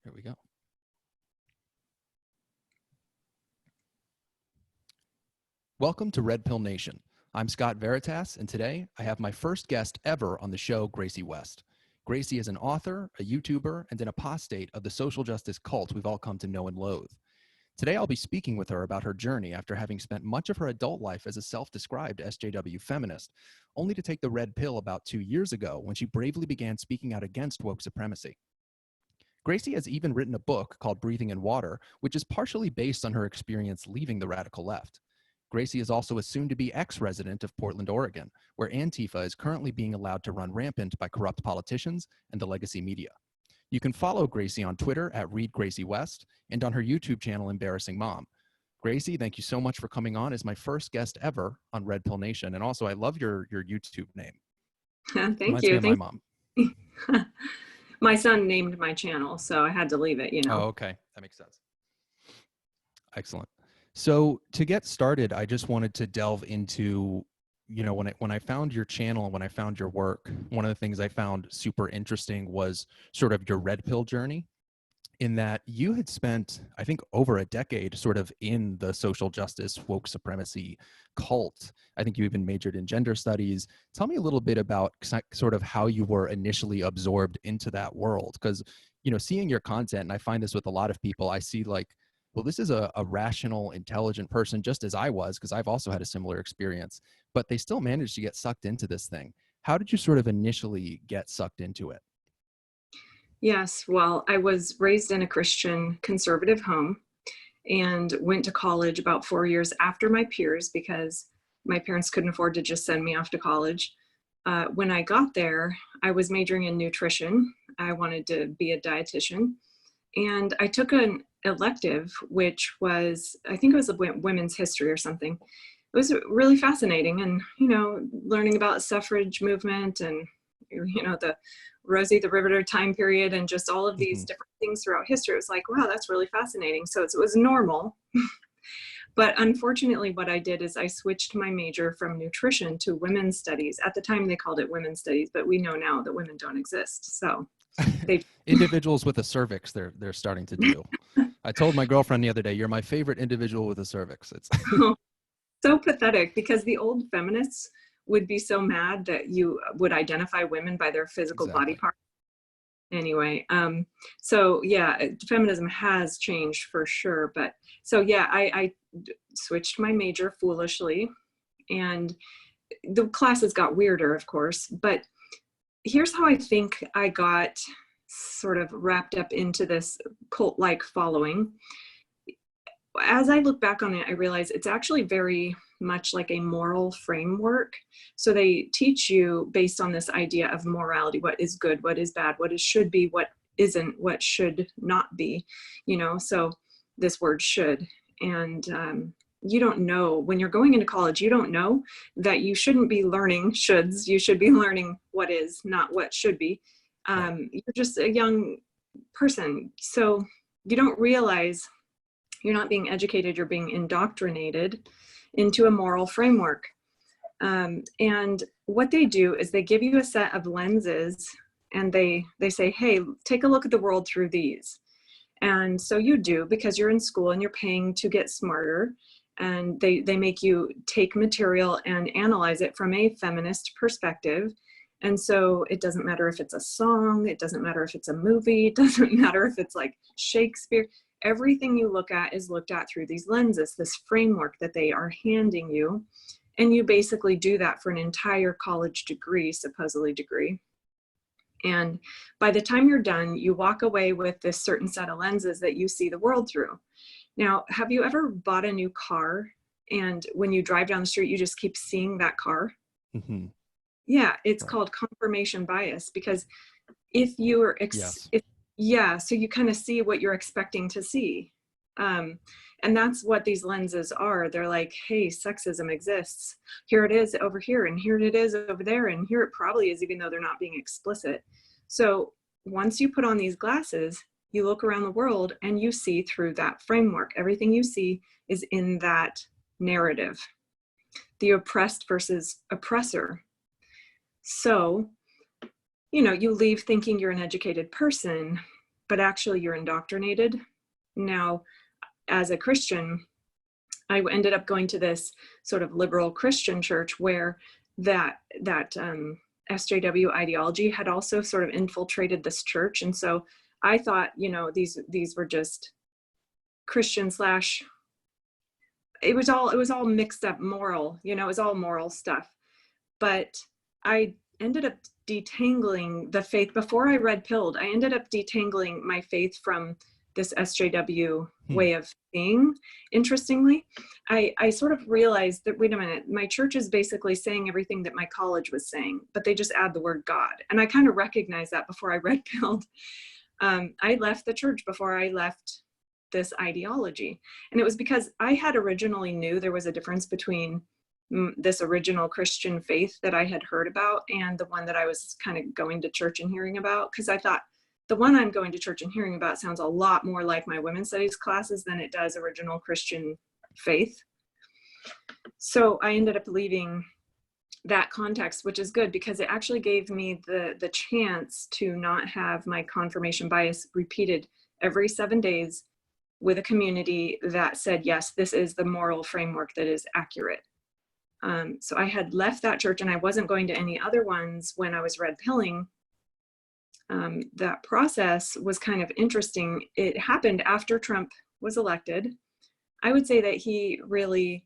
Here we go. Welcome to Red Pill Nation. I'm Scott Veritas, and today I have my first guest ever on the show, Gracie West. Gracie is an author, a YouTuber, and an apostate of the social justice cult we've all come to know and loathe. Today I'll be speaking with her about her journey after having spent much of her adult life as a self-described SJW feminist, only to take the red pill about 2 years ago when she bravely began speaking out against woke supremacy. Gracie has even written a book called Breathing in Water, which is partially based on her experience leaving the radical left. Gracie is also a soon-to-be ex-resident of Portland, Oregon, where Antifa is currently being allowed to run rampant by corrupt politicians and the legacy media. You can follow Gracie on Twitter at @ReadGracieWest and on her YouTube channel, Embarrassing Mom. Gracie, thank you so much for coming on as my first guest ever on Red Pill Nation. And also, I love your YouTube name. Thank Reminds you. me of my mom. My son named my channel, so I had to leave it, you know. Oh, okay. That makes sense. Excellent. So to get started, I just wanted to delve into, when I found your channel and when I found your work, one of the things I found super interesting was sort of your red pill journey, in that you had spent, I think, over a decade sort of in the social justice, woke supremacy cult. I think you even majored in gender studies. Tell me a little bit about sort of how you were initially absorbed into that world. Because, seeing your content, and I find this with a lot of people, I see like, well, this is a rational, intelligent person, just as I was, because I've also had a similar experience, but they still managed to get sucked into this thing. How did you sort of initially get sucked into it? Yes, well, I was raised in a Christian conservative home and went to college about 4 years after my peers because my parents couldn't afford to just send me off to college. When I got there, I was majoring in nutrition. I wanted to be a dietitian. And I took an elective, which was, I think it was a women's history or something. It was really fascinating, and, learning about suffrage movement and, the Rosie the Riveter time period and just all of these different things throughout history. It was like, wow, that's really fascinating. So it was normal. But unfortunately, what I did is I switched my major from nutrition to women's studies. At the time, they called it women's studies, but we know now that women don't exist. So individuals with a cervix, they're starting to do. I told my girlfriend the other day, you're my favorite individual with a cervix. It's so pathetic, because the old feminists would be so mad that you would identify women by their physical body part. Anyway, so yeah, feminism has changed for sure. But so yeah, I switched my major foolishly, and the classes got weirder, of course. But here's how I think I got sort of wrapped up into this cult-like following. As I look back on it, I realize it's actually very much like a moral framework. So they teach you based on this idea of morality: what is good, what is bad, what is should be, what isn't, what should not be, so this word should. And you don't know, when you're going into college, you don't know that you shouldn't be learning shoulds. You should be learning what is, not what should be. You're just a young person, so you don't realize you're not being educated, you're being indoctrinated into a moral framework. And what they do is they give you a set of lenses, and they say, hey, take a look at the world through these. And so you do, because you're in school and you're paying to get smarter. And they make you take material and analyze it from a feminist perspective. And so it doesn't matter if it's a song, it doesn't matter if it's a movie, it doesn't matter if it's like Shakespeare. Everything you look at is looked at through these lenses, this framework that they are handing you. And you basically do that for an entire college degree, supposedly degree. And by the time you're done, you walk away with this certain set of lenses that you see the world through. Now, have you ever bought a new car, and when you drive down the street, you just keep seeing that car? Mm-hmm. Yeah, it's called confirmation bias, because if you're, so you kind of see what you're expecting to see. And that's what these lenses are. They're like, hey, sexism exists. Here it is over here, and here it is over there, and here it probably is, even though they're not being explicit. So once you put on these glasses, you look around the world and you see through that framework. Everything you see is in that narrative, the oppressed versus oppressor. So, you leave thinking you're an educated person, but actually you're indoctrinated. Now, as a Christian, I ended up going to this sort of liberal Christian church where that SJW ideology had also sort of infiltrated this church. And so I thought, you know, these were just Christian slash, it was all mixed up moral, you know, it was all moral stuff. But I ended up detangling the faith before I red pilled. I ended up detangling my faith from this SJW way of being. Interestingly, I sort of realized that, wait a minute, my church is basically saying everything that my college was saying, but they just add the word God. And I kind of recognized that before I red pilled. I left the church before I left this ideology. And it was because I had originally knew there was a difference between this original Christian faith that I had heard about and the one that I was kind of going to church and hearing about. Because I thought, the one I'm going to church and hearing about sounds a lot more like my women's studies classes than it does original Christian faith. So I ended up leaving that context, which is good because it actually gave me the chance to not have my confirmation bias repeated every 7 days with a community that said, yes, this is the moral framework that is accurate. So I had left that church and I wasn't going to any other ones when I was red pilling. That process was kind of interesting. It happened after Trump was elected. I would say that he really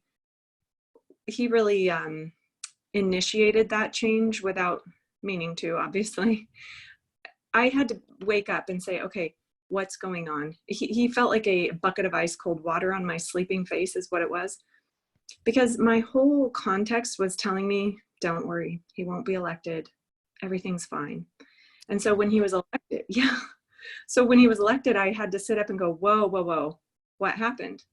initiated that change without meaning to, obviously. I had to wake up and say, okay, what's going on? He felt like a bucket of ice cold water on my sleeping face is what it was. Because my whole context was telling me, don't worry, he won't be elected. Everything's fine. And so when he was elected, so when he was elected, I had to sit up and go, whoa, whoa, whoa, what happened?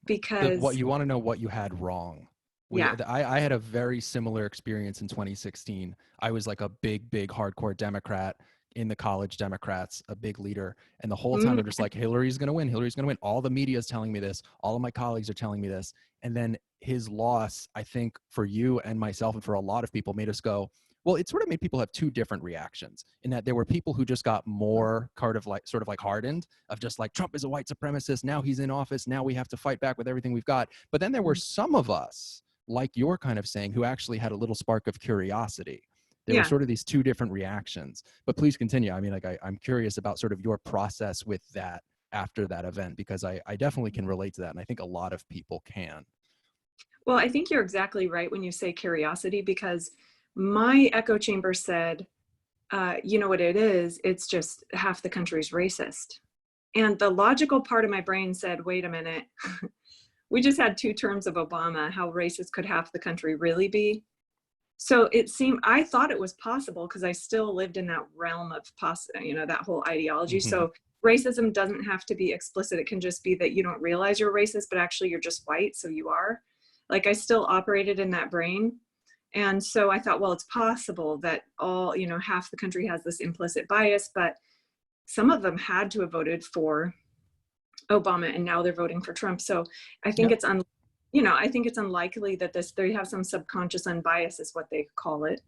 Because what you want to know what you had wrong. I had a very similar experience in 2016. I was like a big hardcore Democrat in the college Democrats, a big leader. And the whole time I'm just like, Hillary's going to win. Hillary's going to win. All the media is telling me this. All of my colleagues are telling me this. And then his loss, I think for you and myself and for a lot of people made us go, well, it sort of made people have two different reactions in that there were people who just got more sort of like hardened of just like, Trump is a white supremacist. Now he's in office. Now we have to fight back with everything we've got. But then there were some of us, like you're kind of saying, who actually had a little spark of curiosity. There were sort of these two different reactions. But please continue. I mean, like I'm curious about sort of your process with that after that event, because I definitely can relate to that. And I think a lot of people can. Well, I think you're exactly right when you say curiosity, because my echo chamber said, you know what it is? It's just half the country's racist. And the logical part of my brain said, wait a minute. We just had 2 terms of Obama. How racist could half the country really be? So it seemed, I thought it was possible because I still lived in that realm of, that whole ideology. So racism doesn't have to be explicit. It can just be that you don't realize you're racist, but actually you're just white, so you are. Like I still operated in that brain. And so I thought, well, it's possible that half the country has this implicit bias, but some of them had to have voted for Obama and now they're voting for Trump. So I think it's I think it's unlikely that they have some subconscious unbiased is what they call it.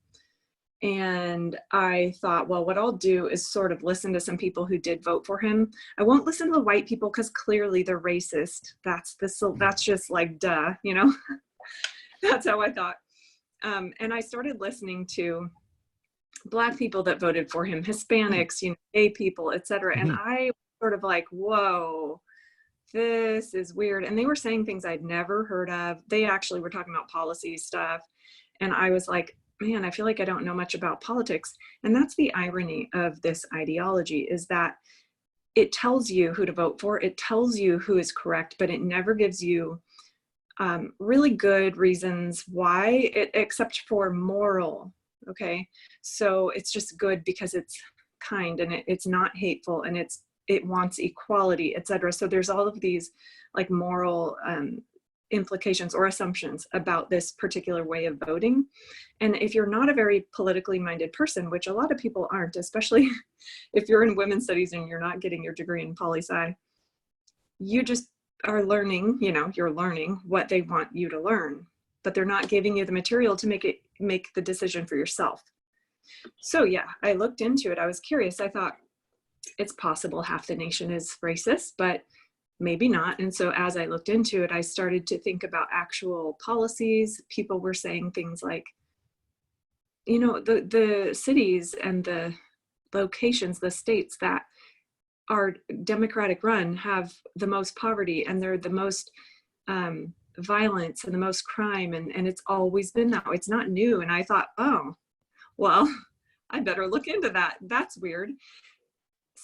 And I thought, well, what I'll do is sort of listen to some people who did vote for him. I won't listen to the white people because clearly they're racist. That's just like, duh, that's how I thought. And I started listening to Black people that voted for him, Hispanics, gay people, etc. And I was sort of like, whoa, this is weird. And they were saying things I'd never heard of. They actually were talking about policy stuff. And I was like, man, I feel like I don't know much about politics. And that's the irony of this ideology, is that it tells you who to vote for. It tells you who is correct, but it never gives you really good reasons why, except for moral. Okay. So it's just good because it's kind and it's not hateful and it wants equality, etc. So there's all of these like moral implications or assumptions about this particular way of voting. And if you're not a very politically minded person, which a lot of people aren't, especially if you're in women's studies and you're not getting your degree in poli-sci, you just are learning, you're learning what they want you to learn, but they're not giving you the material to make the decision for yourself. So yeah, I looked into it. I was curious. I thought, it's possible half the nation is racist, but maybe not. And so as I looked into it, I started to think about actual policies. People were saying things like, you know, the cities and the locations, the states that are Democratic run have the most poverty, and they're the most violence and the most crime. And it's always been that way. It's not new. And I thought, oh, well, I better look into that. That's weird.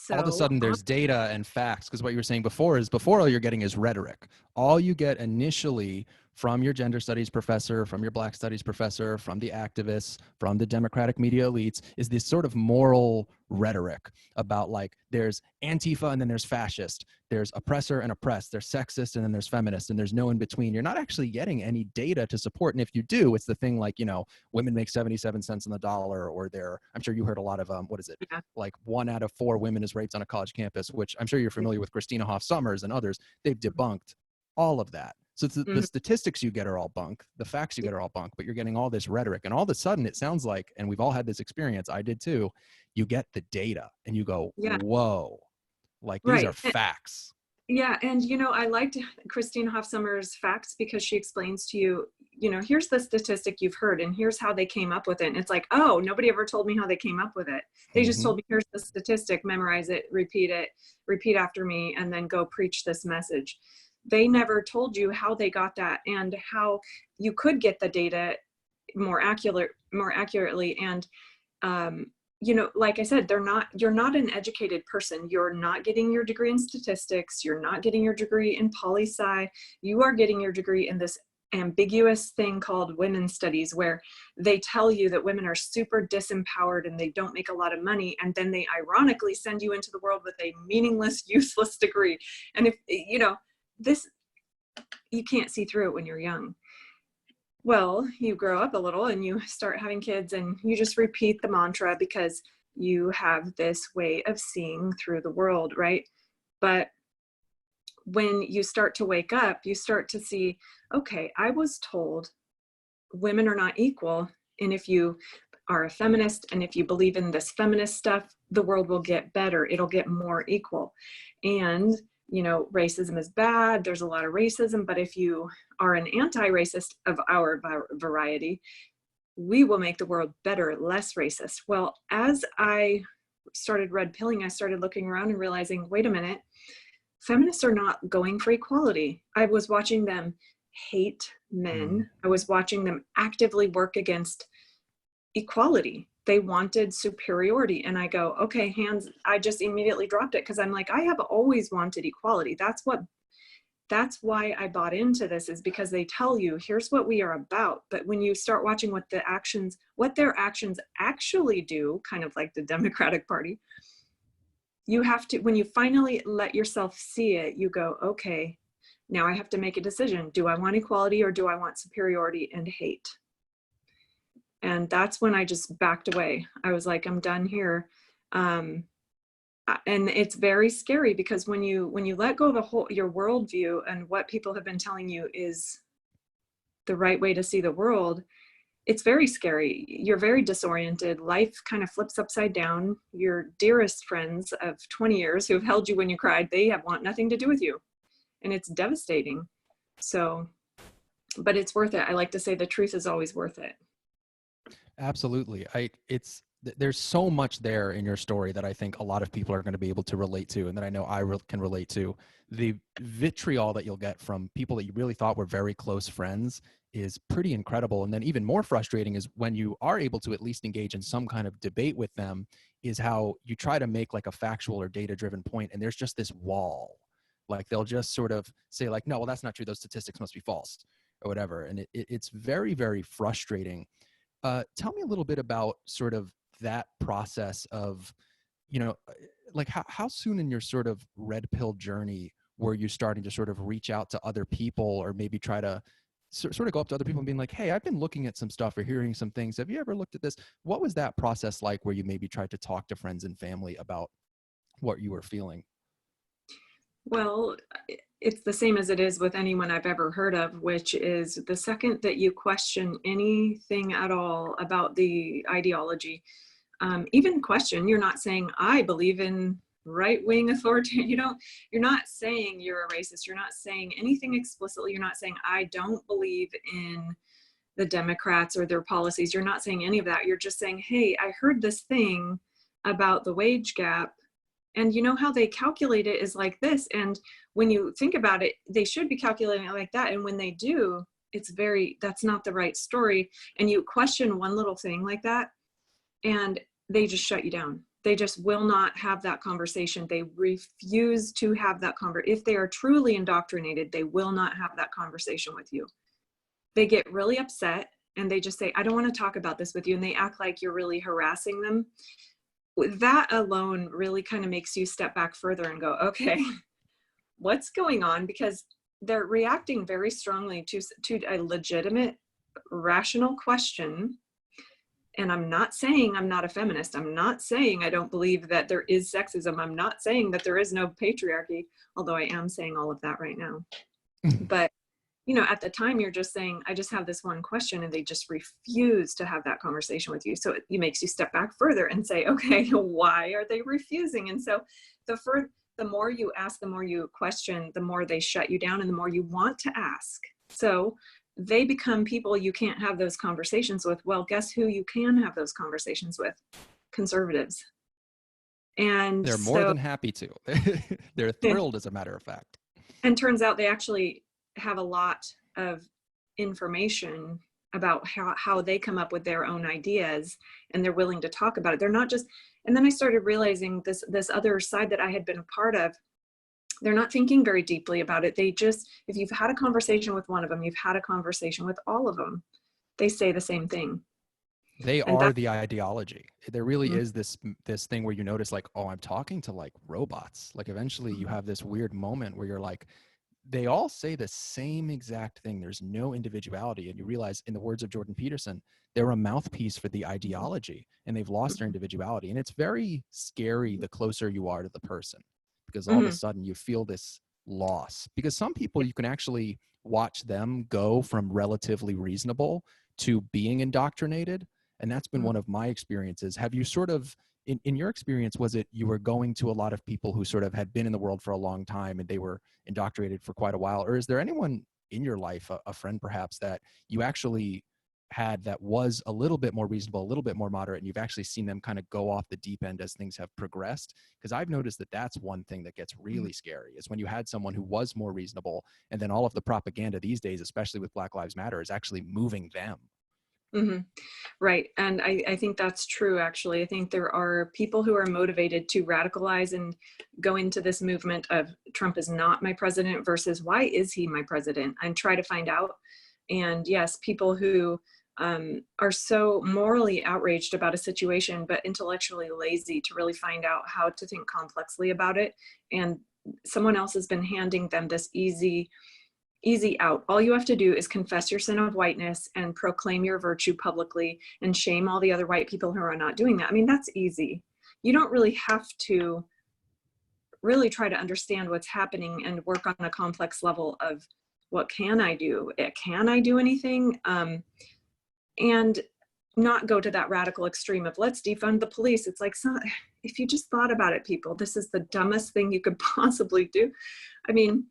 All of a So sudden there's data and facts, because what you were saying before is all you're getting is rhetoric. All you get initially from your gender studies professor, from your black studies professor, from the activists, from the Democratic media elites, is this sort of moral rhetoric about like there's Antifa and then there's fascist, there's oppressor and oppressed, there's sexist and then there's feminist, and there's no in between. You're not actually getting any data to support. And if you do, it's the thing like, you know, women make 77 cents on the dollar, or I'm sure you heard a lot of, what is it? yeah. Like 1 out of 4 women is raped on a college campus, which I'm sure you're familiar with. Christina Hoff Sommers and others, they've debunked all of that. So the statistics you get are all bunk, the facts you get are all bunk, but you're getting all this rhetoric. And all of a sudden it sounds like, and we've all had this experience, I did too, you get the data and you go, Yeah. Whoa, like these are facts. Yeah. And, you know, I liked Christine Hoff Sommers' facts because she explains to you, you know, here's the statistic you've heard and here's how they came up with it. And it's like, oh, nobody ever told me how they came up with it. They just told me, here's the statistic, memorize it, repeat after me, and then go preach this message. They never told you how they got that and how you could get the data more accurately. And, you know, like I said, you're not an educated person. You're not getting your degree in statistics. You're not getting your degree in poli-sci. You are getting your degree in this ambiguous thing called women's studies, where they tell you that women are super disempowered and they don't make a lot of money. And then they ironically send you into the world with a meaningless, useless degree. And if, you know, this, you can't see through it when you're young. Well, you grow up a little and you start having kids and you just repeat the mantra because you have this way of seeing through the world, right? But when you start to wake up, you start to see, okay, I was told women are not equal. And if you are a feminist and if you believe in this feminist stuff, the world will get better. It'll get more equal. And you know, racism is bad. There's a lot of racism, but if you are an anti-racist of our variety, we will make the world better, less racist. Well, as I started red pilling, I started looking around and realizing, wait a minute, feminists are not going for equality. I was watching them hate men. I was watching them actively work against equality. They wanted superiority. And I go, okay, I just immediately dropped it because I'm like, I have always wanted equality. That's why I bought into this, is because they tell you, here's what we are about. But when you start watching what their actions actually do, kind of like the Democratic Party, you have to, when you finally let yourself see it, you go, okay, now I have to make a decision. Do I want equality or do I want superiority and hate? And that's when I just backed away. I was like, I'm done here. And it's very scary because when you let go of your worldview and what people have been telling you is the right way to see the world, it's very scary. You're very disoriented. Life kind of flips upside down. Your dearest friends of 20 years who have held you when you cried, they want nothing to do with you. And it's devastating. So, but it's worth it. I like to say the truth is always worth it. Absolutely. There's so much there in your story that I think a lot of people are going to be able to relate to, and that I know I can relate to. The vitriol that you'll get from people that you really thought were very close friends is pretty incredible. And then even more frustrating is when you are able to at least engage in some kind of debate with them, is how you try to make like a factual or data-driven point, and there's just this wall. Like they'll just sort of say like, no, well, that's not true. Those statistics must be false or whatever. And it's very, very frustrating. Tell me a little bit about sort of that process of, you know, like how soon in your sort of red pill journey were you starting to sort of reach out to other people, or maybe try to sort of go up to other people and being like, hey, I've been looking at some stuff or hearing some things. Have you ever looked at this? What was that process like where you maybe tried to talk to friends and family about what you were feeling? Well, it's the same as it is with anyone I've ever heard of, which is the second that you question anything at all about the ideology, even question, you're not saying, I believe in right-wing authoritarian. You're not saying you're a racist. You're not saying anything explicitly. You're not saying, I don't believe in the Democrats or their policies. You're not saying any of that. You're just saying, hey, I heard this thing about the wage gap, and you know how they calculate it is like this. And when you think about it, they should be calculating it like that. And when they do, that's not the right story. And you question one little thing like that, and they just shut you down. They just will not have that conversation. They refuse to have that conversation. If they are truly indoctrinated, they will not have that conversation with you. They get really upset and they just say, I don't want to talk about this with you. And they act like you're really harassing them. That alone really kind of makes you step back further and go, okay, what's going on? Because they're reacting very strongly to a legitimate, rational question. And I'm not saying I'm not a feminist. I'm not saying I don't believe that there is sexism. I'm not saying that there is no patriarchy, although I am saying all of that right now. But, at the time you're just saying, I just have this one question, and they just refuse to have that conversation with you. So it makes you step back further and say, okay, why are they refusing? And so the more you ask, the more you question, the more they shut you down and the more you want to ask. So they become people you can't have those conversations with. Well, guess who you can have those conversations with? Conservatives. And they're more than happy to. They're thrilled, as a matter of fact. And turns out they actually have a lot of information about how they come up with their own ideas, and they're willing to talk about it. They're not just, and then I started realizing this other side that I had been a part of. They're not thinking very deeply about it. They just, if you've had a conversation with one of them, you've had a conversation with all of them. They say the same thing. They are the ideology. There really is this thing where you notice, like, oh, I'm talking to like robots. Like eventually you have this weird moment where you're like, they all say the same exact thing. There's no individuality. And you realize, in the words of Jordan Peterson, they're a mouthpiece for the ideology, and they've lost their individuality. And it's very scary the closer you are to the person, because all of a sudden you feel this loss. Because some people, you can actually watch them go from relatively reasonable to being indoctrinated. And that's been one of my experiences. Have you sort of, in your experience, was it you were going to a lot of people who sort of had been in the world for a long time and they were indoctrinated for quite a while? Or is there anyone in your life, a friend perhaps, that you actually had that was a little bit more reasonable, a little bit more moderate, and you've actually seen them kind of go off the deep end as things have progressed? Because I've noticed that that's one thing that gets really scary, is when you had someone who was more reasonable, and then all of the propaganda these days, especially with Black Lives Matter, is actually moving them. Right. And I think that's true, actually. I think there are people who are motivated to radicalize and go into this movement of Trump is not my president versus why is he my president, and try to find out. And yes, people who are so morally outraged about a situation, but intellectually lazy to really find out how to think complexly about it. And someone else has been handing them this easy out. All you have to do is confess your sin of whiteness and proclaim your virtue publicly and shame all the other white people who are not doing that. I mean, that's easy. You don't really have to really try to understand what's happening and work on a complex level of what can I do? Can I do anything? And not go to that radical extreme of let's defund the police. It's like, if you just thought about it, people, this is the dumbest thing you could possibly do. I mean,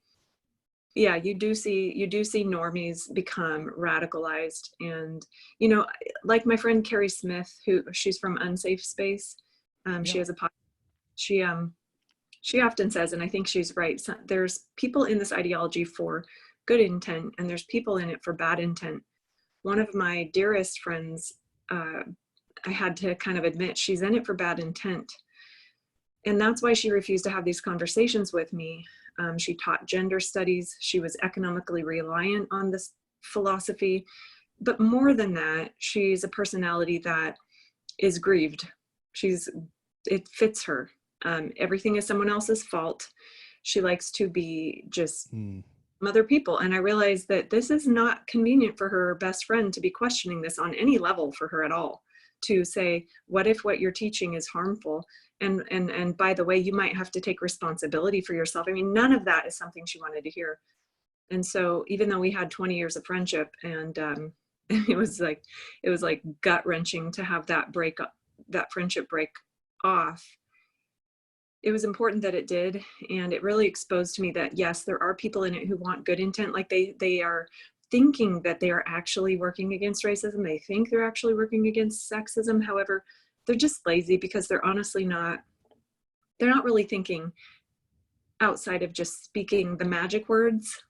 yeah, you do see normies become radicalized. And, like my friend Carrie Smith, she's from Unsafe Space. She has a podcast. She often says, and I think she's right, there's people in this ideology for good intent, and there's people in it for bad intent. One of my dearest friends, I had to kind of admit, she's in it for bad intent. And that's why she refused to have these conversations with me. She taught gender studies. She was economically reliant on this philosophy. But more than that, she's a personality that is grieved. It fits her. Everything is someone else's fault. She likes to be just other people. And I realized that this is not convenient for her best friend to be questioning this on any level for her at all. To say, what if what you're teaching is harmful? And by the way, you might have to take responsibility for yourself. I mean, none of that is something she wanted to hear. And so even though we had 20 years of friendship, and it was like gut wrenching to have that friendship break off, it was important that it did. And it really exposed to me that, yes, there are people in it who want good intent. Like they are thinking that they are actually working against racism. They think they're actually working against sexism. However, they're just lazy because they're honestly not, they're not really thinking outside of just speaking the magic words.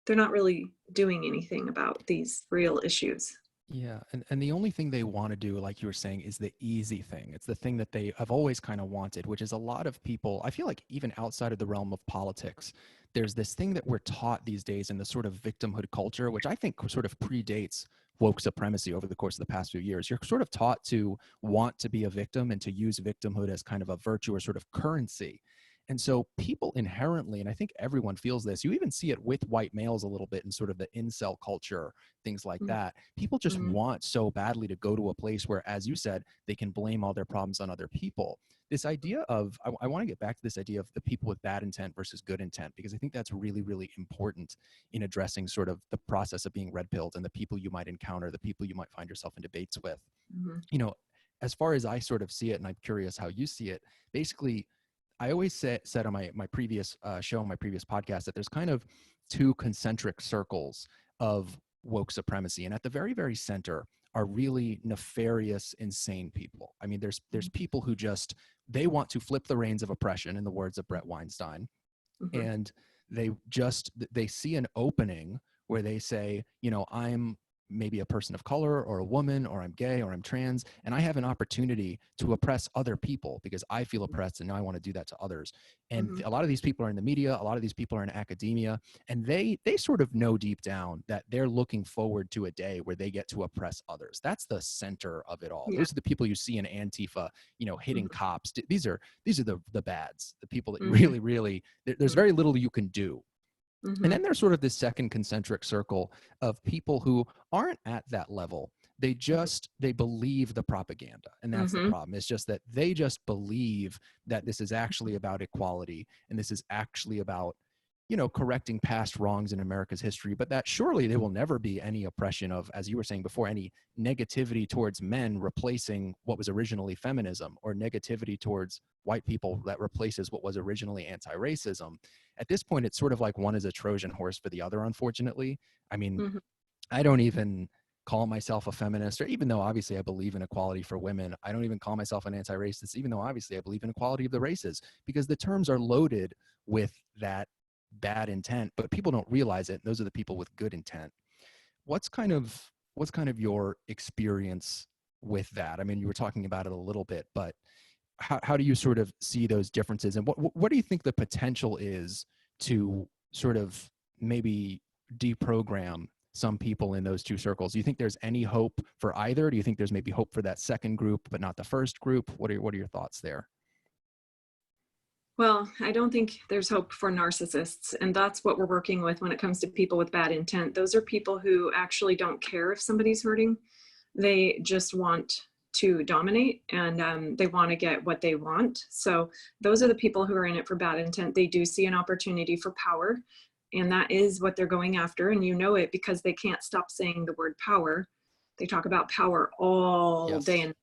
They're not really doing anything about these real issues. Yeah, and the only thing they want to do, like you were saying, is the easy thing. It's the thing that they have always kind of wanted, which is a lot of people, I feel like even outside of the realm of politics, there's this thing that we're taught these days in the sort of victimhood culture, which I think sort of predates woke supremacy over the course of the past few years. You're sort of taught to want to be a victim and to use victimhood as kind of a virtue or sort of currency. And so people inherently, and I think everyone feels this, you even see it with white males a little bit in sort of the incel culture, things like that. People just want so badly to go to a place where, as you said, they can blame all their problems on other people. This idea of, I want to get back to this idea of the people with bad intent versus good intent, because I think that's really, really important in addressing sort of the process of being red pilled and the people you might encounter, the people you might find yourself in debates with. You know, as far as I sort of see it, and I'm curious how you see it, basically, I always said on my previous show, my previous podcast, that there's kind of two concentric circles of woke supremacy. And at the very, very center are really nefarious, insane people. I mean, there's people who just, they want to flip the reins of oppression, in the words of Brett Weinstein. And they see an opening where they say, you know, I'm maybe a person of color or a woman, or I'm gay, or I'm trans, and I have an opportunity to oppress other people because I feel oppressed, and now I want to do that to others. And a lot of these people are in the media, a lot of these people are in academia, and they sort of know deep down that they're looking forward to a day where they get to oppress others. That's the center of it all. Those are the people you see in Antifa, you know, hitting cops. These are the bads, the people that really, really, there's very little you can do. And then there's sort of this second concentric circle of people who aren't at that level. They believe the propaganda. And that's the problem. It's just that they just believe that this is actually about equality, and this is actually about, you know, correcting past wrongs in America's history, but that surely there will never be any oppression of, as you were saying before, any negativity towards men replacing what was originally feminism, or negativity towards white people that replaces what was originally anti-racism. At this point, it's sort of like one is a Trojan horse for the other, unfortunately. I mean, I don't even call myself a feminist, or even though obviously I believe in equality for women, I don't even call myself an anti-racist, even though obviously I believe in equality of the races, because the terms are loaded with that bad intent, but people don't realize it. Those are the people with good intent. What's kind of your experience with that? I mean, you were talking about it a little bit, but how do you sort of see those differences, and what do you think the potential is to sort of maybe deprogram some people in those two circles? Do you think there's any hope for either? Do you think there's maybe hope for that second group but not the first group? What are your thoughts there? Well, I don't think there's hope for narcissists, and that's what we're working with when it comes to people with bad intent. Those are people who actually don't care if somebody's hurting. They just want to dominate, and they want to get what they want. So those are the people who are in it for bad intent. They do see an opportunity for power, and that is what they're going after. And you know it because they can't stop saying the word power. They talk about power all day.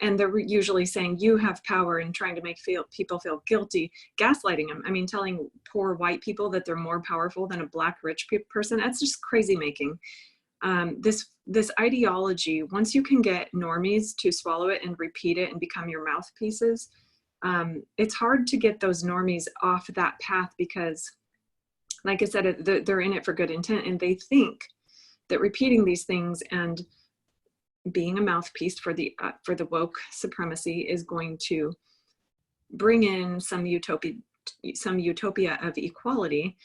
And they're usually saying you have power and trying to make people feel guilty, gaslighting them. I mean, telling poor white people that they're more powerful than a black rich person. That's just crazy making. This ideology, once you can get normies to swallow it and repeat it and become your mouthpieces, it's hard to get those normies off that path because, like I said, they're in it for good intent, and they think that repeating these things and being a mouthpiece for the woke supremacy is going to bring in some utopia of equality,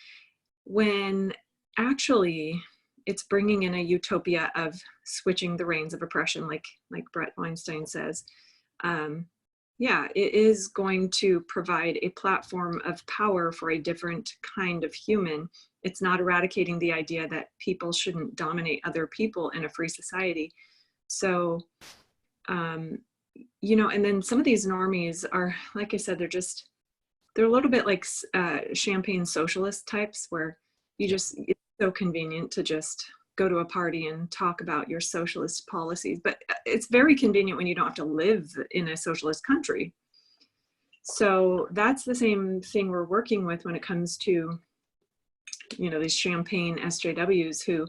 when actually it's bringing in a utopia of switching the reins of oppression, like Brett Weinstein says. It is going to provide a platform of power for a different kind of human. It's not eradicating the idea that people shouldn't dominate other people in a free society. So, you know, and then some of these normies are, like I said, they're a little bit like champagne socialist types, where it's so convenient to just go to a party and talk about your socialist policies. But it's very convenient when you don't have to live in a socialist country. So that's the same thing we're working with when it comes to, these champagne SJWs who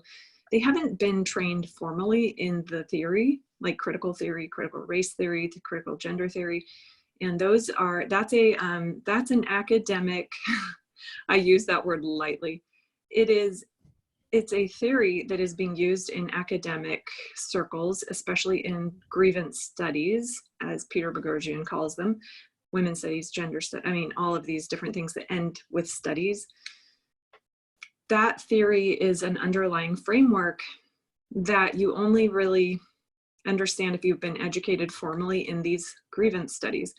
they haven't been trained formally in the theory, like critical theory, critical race theory, to critical gender theory. And that's an academic, I use that word lightly. It's a theory that is being used in academic circles, especially in grievance studies, as Peter Boghossian calls them, women's studies, gender studies, all of these different things that end with studies. That theory is an underlying framework that you only really understand if you've been educated formally in these grievance studies.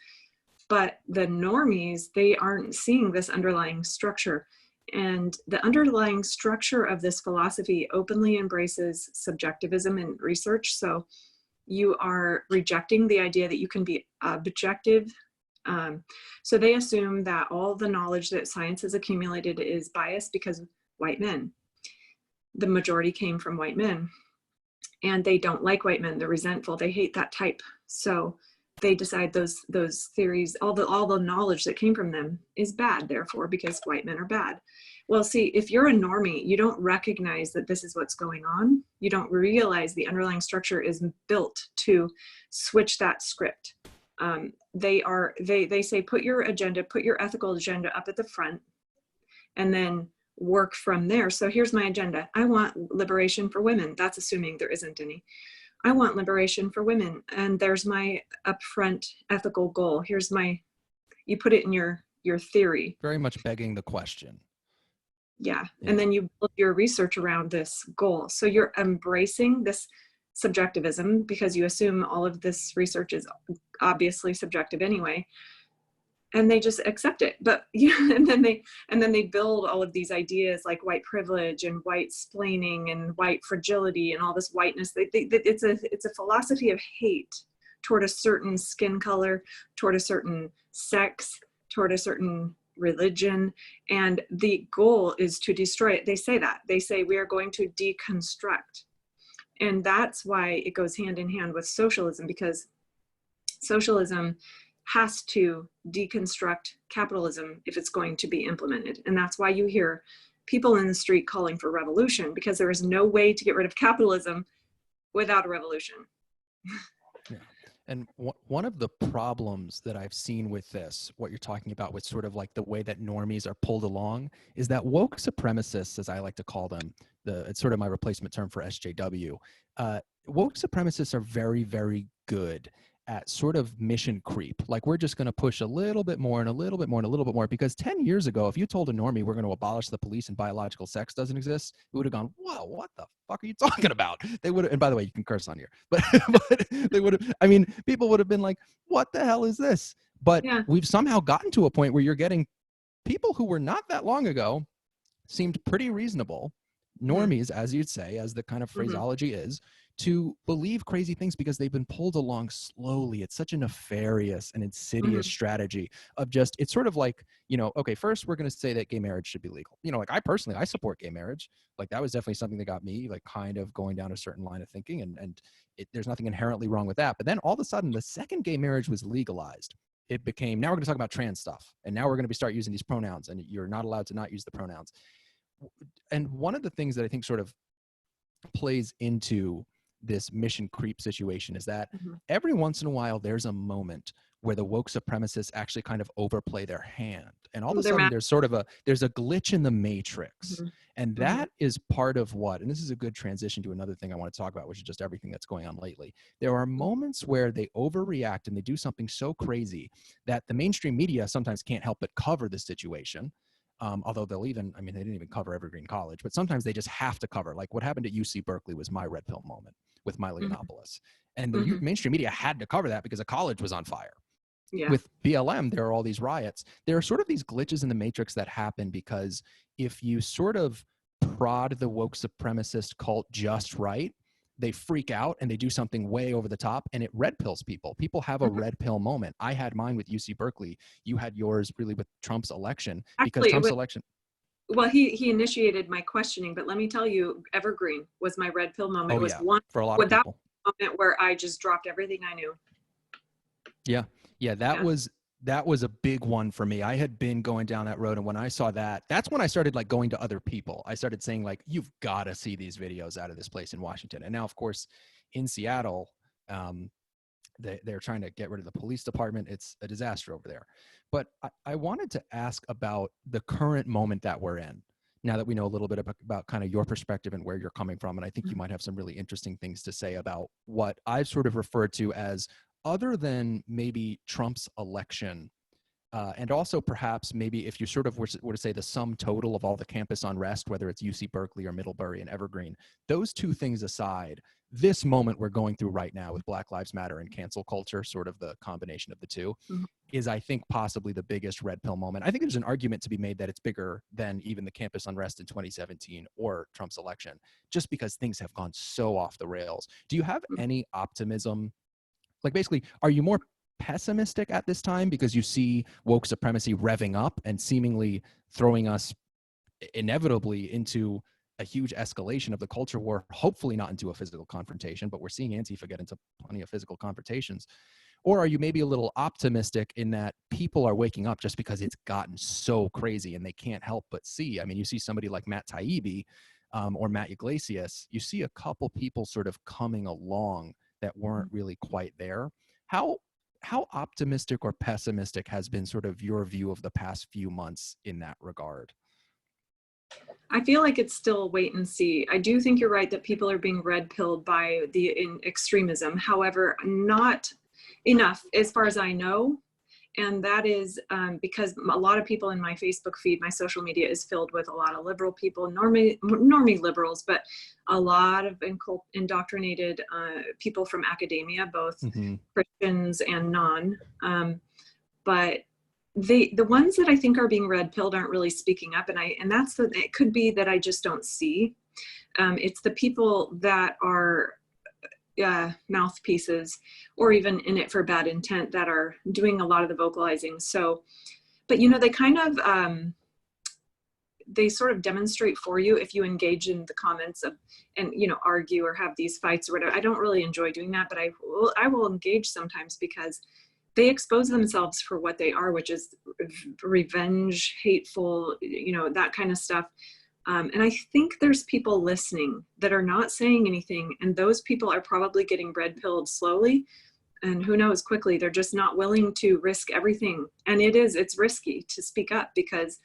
But the normies, they aren't seeing this underlying structure. And the underlying structure of this philosophy openly embraces subjectivism in research. So you are rejecting the idea that you can be objective. So they assume that all the knowledge that science has accumulated is biased because white men. The majority came from white men. And they don't like white men. They're resentful. They hate that type. So they decide those theories, all the knowledge that came from them is bad, therefore, because white men are bad. Well, see, if you're a normie, you don't recognize that this is what's going on. You don't realize the underlying structure is built to switch that script. They say, put your agenda, put your ethical agenda up at the front, and then work from there. So here's my agenda. I want liberation for women. That's assuming there isn't any. I want liberation for women. And there's my upfront ethical goal. You put it in your theory. Very much begging the question. Yeah. And then you build your research around this goal. So you're embracing this subjectivism because you assume all of this research is obviously subjective anyway. And they just accept it. But and then they build all of these ideas like white privilege and white splaining and white fragility and all this whiteness. It's a philosophy of hate toward a certain skin color, toward a certain sex, toward a certain religion. And the goal is to destroy it. They say that. They say we are going to deconstruct. And that's why it goes hand in hand with socialism, because socialism has to deconstruct capitalism if it's going to be implemented. And that's why you hear people in the street calling for revolution, because there is no way to get rid of capitalism without a revolution. Yeah. And one of the problems that I've seen with this, what you're talking about with sort of like the way that normies are pulled along, is that woke supremacists, as I like to call them, it's sort of my replacement term for SJW, woke supremacists are very, very good at sort of mission creep. Like, we're just going to push a little bit more and a little bit more and a little bit more, because 10 years ago, if you told a normie we're going to abolish the police and biological sex doesn't exist, it would have gone, whoa, what the fuck are you talking about? They would have, and by the way, you can curse on here, but they would have, people would have been like, what the hell is this? But we've somehow gotten to a point where you're getting people who were not that long ago seemed pretty reasonable, normies, as you'd say, as the kind of phraseology is, to believe crazy things because they've been pulled along slowly. It's such a nefarious and insidious strategy of just, it's sort of like, okay, first we're going to say that gay marriage should be legal. Like I support gay marriage. Like that was definitely something that got me like kind of going down a certain line of thinking, and there's nothing inherently wrong with that. But then all of a sudden, the second gay marriage was legalized, it became, now we're going to talk about trans stuff. And now we're going to start using these pronouns, and you're not allowed to not use the pronouns. And one of the things that I think sort of plays into this mission creep situation is that every once in a while there's a moment where the woke supremacists actually kind of overplay their hand, and all of a sudden there's a glitch in the matrix. And that is part of what, and this is a good transition to another thing I want to talk about, which is just everything that's going on lately. There are moments where they overreact and they do something so crazy that the mainstream media sometimes can't help but cover the situation. Although they'll even, they didn't even cover Evergreen College, but sometimes they just have to cover. Like what happened at UC Berkeley was my red pill moment with Miley Yiannopoulos. And the mainstream media had to cover that because a college was on fire. With BLM, there are all these riots. There are sort of these glitches in the matrix that happen because if you sort of prod the woke supremacist cult just right, they freak out and they do something way over the top, and it red pills people. People have a red pill moment. I had mine with UC Berkeley. You had yours really with Trump's election. Because Trump's election. Well, he initiated my questioning, but let me tell you, Evergreen was my red pill moment. It was one for a lot of people. That moment where I just dropped everything I knew. Yeah. That was That was a big one for me. I had been going down that road, and when I saw that, that's when I started like going to other people. I started saying like, you've got to see these videos out of this place in Washington. And now, of course, in Seattle, they're trying to get rid of the police department. It's a disaster over there. But I wanted to ask about the current moment that we're in, now that we know a little bit about kind of your perspective and where you're coming from. And I think you might have some really interesting things to say about what I've sort of referred to as, other than maybe Trump's election, and also perhaps maybe if you sort of were to say the sum total of all the campus unrest, whether it's UC Berkeley or Middlebury and Evergreen, those two things aside, this moment we're going through right now with Black Lives Matter and cancel culture, sort of the combination of the two, is, I think, possibly the biggest red pill moment. I think there's an argument to be made that it's bigger than even the campus unrest in 2017 or Trump's election, just because things have gone so off the rails. Do you have any optimism? Like, basically, are you more pessimistic at this time because you see woke supremacy revving up and seemingly throwing us inevitably into a huge escalation of the culture war, hopefully not into a physical confrontation, but we're seeing Antifa get into plenty of physical confrontations? Or are you maybe a little optimistic in that people are waking up just because it's gotten so crazy and they can't help but see? I mean, you see somebody like Matt Taibbi or Matt Yglesias, you see a couple people sort of coming along that weren't really quite there. How optimistic or pessimistic has been sort of your view of the past few months in that regard? I feel like it's still wait and see. I do think you're right that people are being red pilled by the extremism. However, not enough as far as I know. And that is because a lot of people in my Facebook feed, my social media is filled with a lot of liberal people, normie liberals, but a lot of indoctrinated people from academia, both Christians and non. But the ones that I think are being red pilled aren't really speaking up, and it could be that I just don't see. It's the people that are mouthpieces or even in it for bad intent that are doing a lot of the vocalizing. So, but they kind of they sort of demonstrate for you if you engage in the comments of and argue or have these fights or whatever. I don't really enjoy doing that, but I will engage sometimes because they expose themselves for what they are, which is revenge, hateful, that kind of stuff. And I think there's people listening that are not saying anything, and those people are probably getting red pilled slowly, and who knows, quickly. They're just not willing to risk everything. And it's risky to speak up because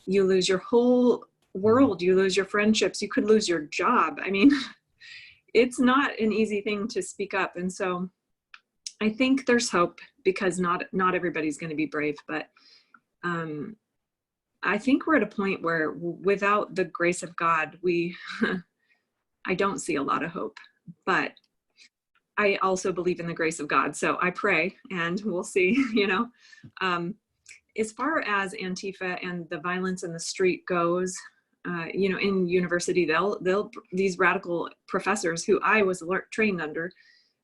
you lose your whole world, you lose your friendships, you could lose your job. I mean, it's not an easy thing to speak up. And so I think there's hope because not everybody's going to be brave, but I think we're at a point where without the grace of God, I don't see a lot of hope, but I also believe in the grace of God. So I pray and we'll see, as far as Antifa and the violence in the street goes, in university, these radical professors who I was trained under,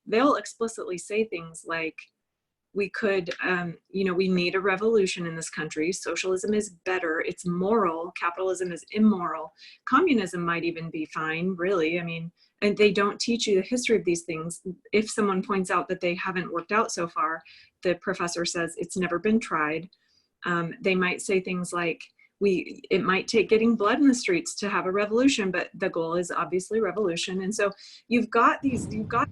they'll explicitly say things like, we could, we need a revolution in this country. Socialism is better. It's moral. Capitalism is immoral. Communism might even be fine, really. I mean, and they don't teach you the history of these things. If someone points out that they haven't worked out so far, the professor says it's never been tried. They might say things like, it might take getting blood in the streets to have a revolution, but the goal is obviously revolution. And so you've got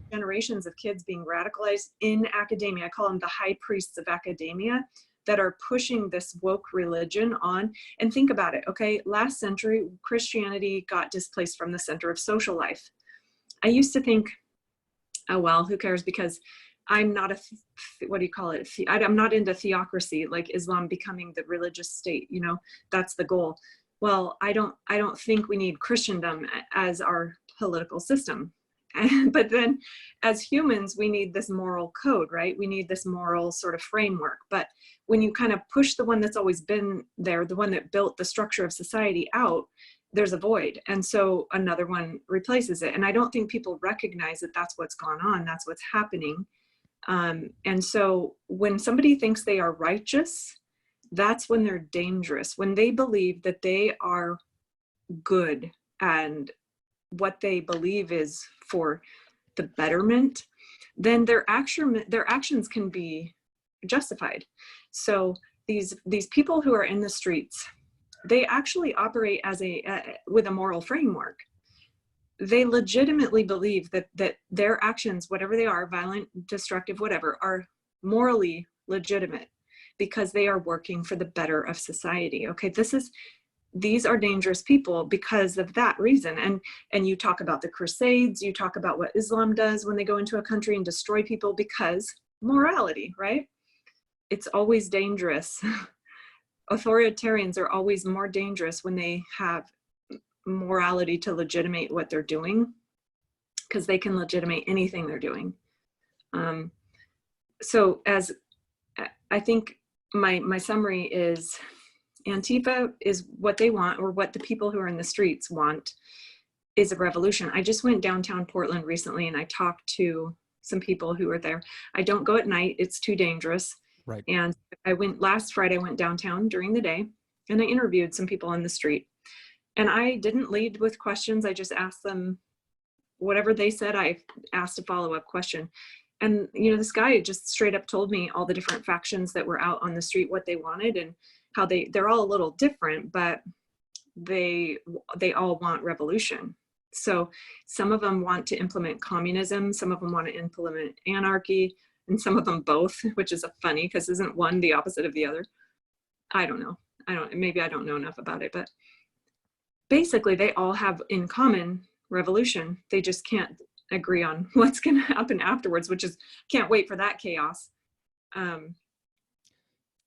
generations of kids being radicalized in academia. I call them the high priests of academia that are pushing this woke religion on. And think about it, okay? Last century, Christianity got displaced from the center of social life. I used to think, oh, well, who cares? Because I'm not I'm not into theocracy, like Islam becoming the religious state, that's the goal. Well, I don't think we need Christendom as our political system. But then as humans, we need this moral code, right? We need this moral sort of framework. But when you kind of push the one that's always been there, the one that built the structure of society out, there's a void. And so another one replaces it. And I don't think people recognize that that's what's gone on. That's what's happening. And so when somebody thinks they are righteous, that's when they're dangerous. When they believe that they are good and what they believe is for the betterment, then their actions can be justified. So these people who are in the streets, they actually operate as with a moral framework. They legitimately believe that their actions, whatever they are, violent, destructive, whatever, are morally legitimate because they are working for the better of society. Okay, these are dangerous people because of that reason. And you talk about the Crusades, you talk about what Islam does when they go into a country and destroy people because morality, right? It's always dangerous. Authoritarians are always more dangerous when they have morality to legitimate what they're doing, because they can legitimate anything they're doing. So as I think my summary is, Antifa is what they want, or what the people who are in the streets want, is a revolution. I just went downtown Portland recently and I talked to some people who were there. I don't go at night, it's too dangerous. Right. And last Friday, I went downtown during the day and I interviewed some people on the street. And I didn't lead with questions. I just asked them whatever they said. I asked a follow-up question. And, this guy just straight up told me all the different factions that were out on the street, what they wanted, and how they're all a little different, but they all want revolution. So some of them want to implement communism. Some of them want to implement anarchy, and some of them both, which is funny because isn't one the opposite of the other? I don't know. Maybe I don't know enough about it, but basically they all have in common revolution. They just can't agree on what's going to happen afterwards, which is, can't wait for that chaos.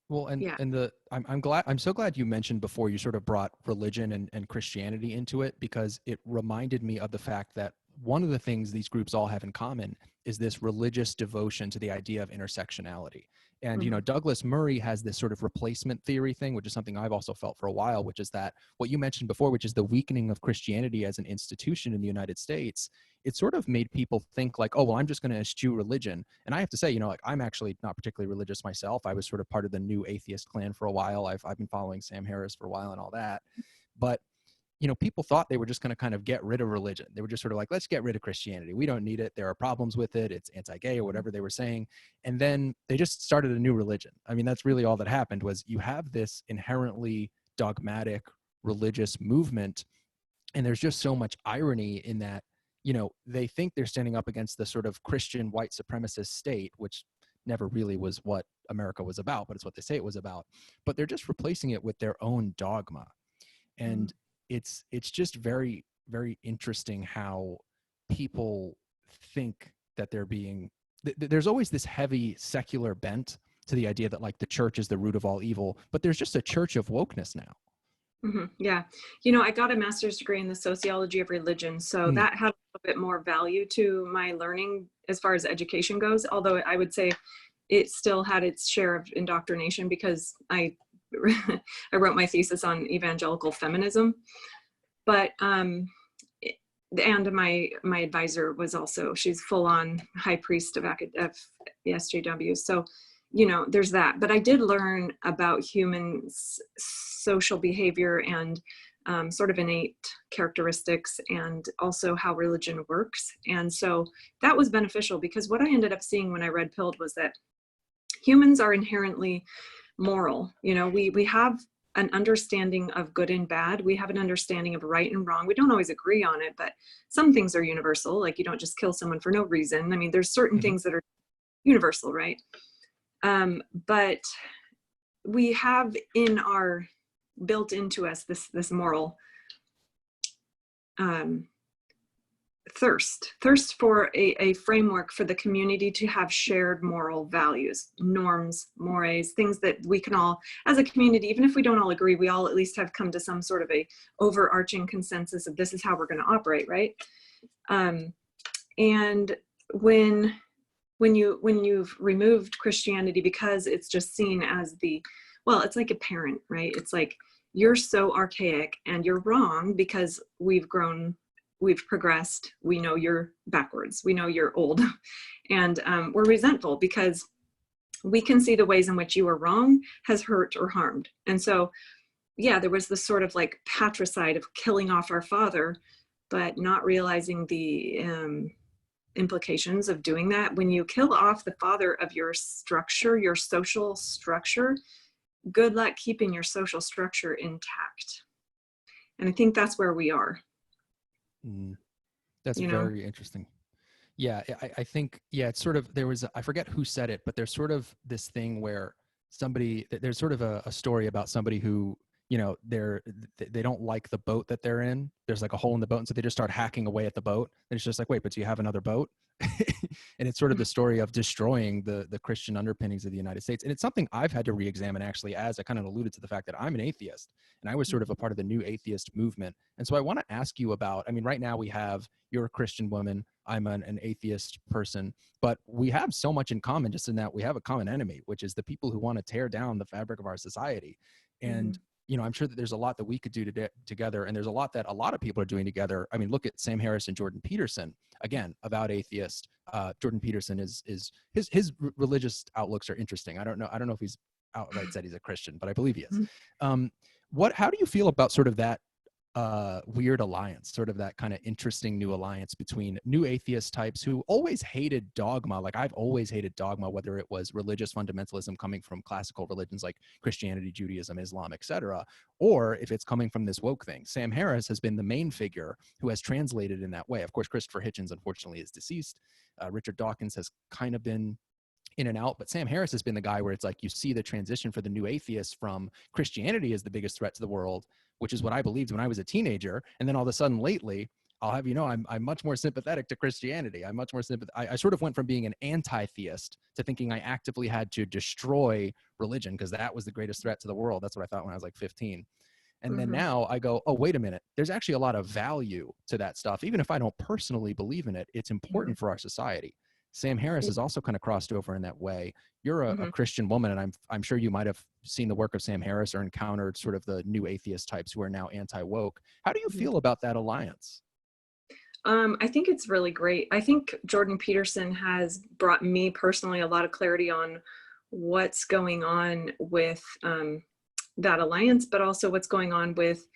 Well, I'm so glad you mentioned before, you sort of brought religion and Christianity into it, because it reminded me of the fact that one of the things these groups all have in common is this religious devotion to the idea of intersectionality. And, Douglas Murray has this sort of replacement theory thing, which is something I've also felt for a while, which is that what you mentioned before, which is the weakening of Christianity as an institution in the United States. It sort of made people think like, oh, well, I'm just going to eschew religion. And I have to say, I'm actually not particularly religious myself. I was sort of part of the new atheist clan for a while. I've been following Sam Harris for a while and all that. But people thought they were just going to kind of get rid of religion. They were just sort of like, let's get rid of Christianity. We don't need it. There are problems with it. It's anti-gay or whatever they were saying. And then they just started a new religion. I mean, that's really all that happened. Was you have this inherently dogmatic religious movement, and there's just so much irony in that, they think they're standing up against the sort of Christian white supremacist state, which never really was what America was about, but it's what they say it was about. But they're just replacing it with their own dogma. And it's just very, very interesting how people think that they're being, there's always this heavy secular bent to the idea that like the church is the root of all evil, but there's just a church of wokeness now. Yeah. I got a master's degree in the sociology of religion. So that had a little bit more value to my learning as far as education goes. Although I would say it still had its share of indoctrination, because I wrote my thesis on evangelical feminism, but and my advisor was also, she's full on high priest of the SJW. So, there's that. But I did learn about human social behavior and sort of innate characteristics, and also how religion works. And so that was beneficial, because what I ended up seeing when I red pilled was that humans are inherently moral. We have an understanding of good and bad. We have an understanding of right and wrong. We don't always agree on it, but some things are universal. Like you don't just kill someone for no reason. I mean, there's certain things that are universal, right? But we have built into us this moral thirst for a framework for the community to have shared moral values, norms, mores, things that we can all, as a community, even if we don't all agree, we all at least have come to some sort of a overarching consensus of this is how we're going to operate, right? And when you've removed Christianity, because it's just seen as it's like a parent, right? It's like, you're so archaic and you're wrong because we've progressed. We know you're backwards. We know you're old. And we're resentful because we can see the ways in which you were wrong has hurt or harmed. And so, yeah, there was this sort of like patricide of killing off our father, but not realizing the implications of doing that. When you kill off the father of your structure, your social structure, good luck keeping your social structure intact. And I think that's where we are. That's very interesting. Yeah, I think, yeah, it's sort of, there was, I forget who said it, but there's sort of this thing where there's sort of a story about somebody who, you know, they don't like the boat that they're in. There's like a hole in the boat. And so they just start hacking away at the boat. And it's just like, wait, but do you have another boat? And it's sort of the story of destroying the Christian underpinnings of the United States. And it's something I've had to re-examine, actually, as I kind of alluded to the fact that I'm an atheist and I was sort of a part of the new atheist movement. And so I want to ask you about, I mean, right now you're a Christian woman, I'm an atheist person, but we have so much in common, just in that we have a common enemy, which is the people who want to tear down the fabric of our society. And you know, I'm sure that there's a lot that we could do together, and there's a lot that a lot of people are doing together. I mean, look at Sam Harris and Jordan Peterson, again, avowed atheist. Jordan Peterson is his religious outlooks are interesting. I don't know if he's outright said he's a Christian, but I believe he is. How do you feel about sort of that weird alliance, sort of that kind of interesting new alliance between new atheist types who always hated dogma? Like, I've always hated dogma, whether it was religious fundamentalism coming from classical religions like Christianity, Judaism, Islam, etc., or if it's coming from this woke thing. Sam Harris has been the main figure who has translated in that way. Of course, Christopher Hitchens, unfortunately, is deceased. Richard Dawkins has kind of been in and out, but Sam Harris has been the guy where it's like you see the transition for the new atheists from Christianity as the biggest threat to the world, which is what I believed when I was a teenager, and then all of a sudden lately, I'll have you know, I'm much more sympathetic to Christianity. I'm much more I sort of went from being an anti-theist to thinking I actively had to destroy religion because that was the greatest threat to the world. That's what I thought when I was like 15. And then now I go, oh, wait a minute. There's actually a lot of value to that stuff. Even if I don't personally believe in it, it's important for our society. Sam Harris has also kind of crossed over in that way. You're a Christian woman, and I'm sure you might have seen the work of Sam Harris or encountered sort of the new atheist types who are now anti-woke. How do you feel about that alliance? I think it's really great. I think Jordan Peterson has brought me personally a lot of clarity on what's going on with that alliance, but also what's going on with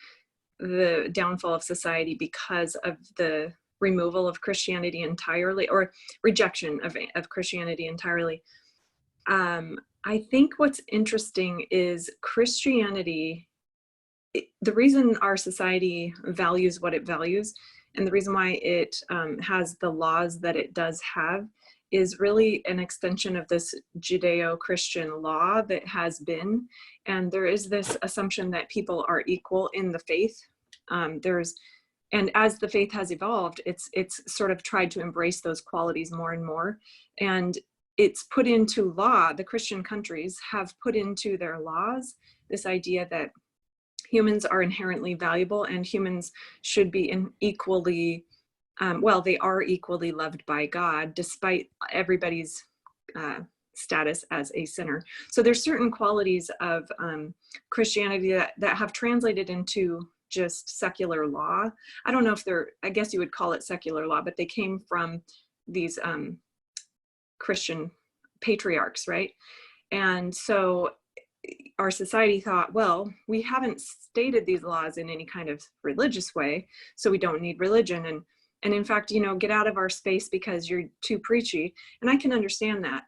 the downfall of society because of the removal of Christianity entirely, or rejection of Christianity entirely. I think what's interesting is Christianity, the reason our society values what it values, and the reason why it has the laws that it does have, is really an extension of this Judeo-Christian law that has been. And there is this assumption that people are equal in the faith. And as the faith has evolved, it's sort of tried to embrace those qualities more and more. And it's put into law, the Christian countries have put into their laws this idea that humans are inherently valuable and humans should be equally, they are equally loved by God, despite everybody's status as a sinner. So there's certain qualities of Christianity that have translated into just secular law. I don't know if I guess you would call it secular law, but they came from these Christian patriarchs, right? And so our society thought, well, we haven't stated these laws in any kind of religious way, so we don't need religion. And in fact, you know, get out of our space because you're too preachy. And I can understand that.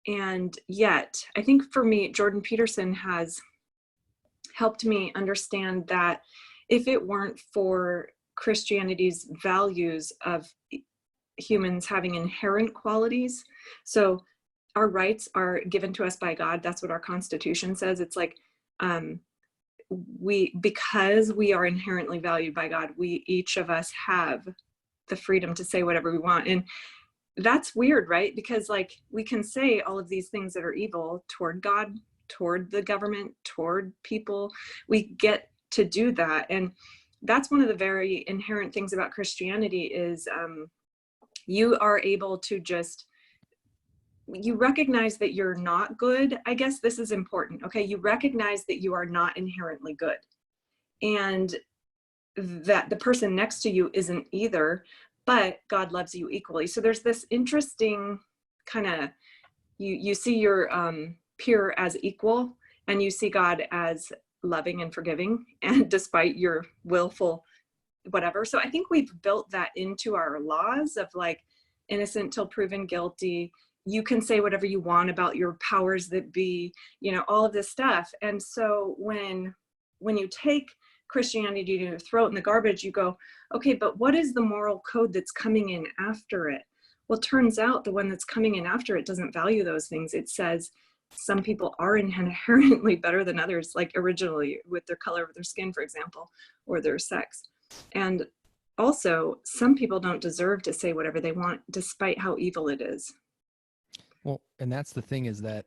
And yet, I think for me, Jordan Peterson has helped me understand that if it weren't for Christianity's values of humans having inherent qualities, so our rights are given to us by God. That's what our Constitution says. It's like, because we are inherently valued by God, each of us have the freedom to say whatever we want. And that's weird, right? Because like, we can say all of these things that are evil toward God, toward the government, toward people. We get to do that. And that's one of the very inherent things about Christianity is you are able to you recognize that you're not good. I guess this is important. Okay. You recognize that you are not inherently good and that the person next to you isn't either, but God loves you equally. So there's this interesting kind of, you see your peer as equal and you see God as loving and forgiving. And despite your willful whatever. So I think we've built that into our laws of like innocent till proven guilty. You can say whatever you want about your powers that be, you know, all of this stuff. And so when you take Christianity to throw it in the garbage, you go, okay, but what is the moral code that's coming in after it? Well, it turns out the one that's coming in after it doesn't value those things. It says some people are inherently better than others, like originally with their color of their skin, for example, or their sex. And also, some people don't deserve to say whatever they want, despite how evil it is. Well, and that's the thing, is that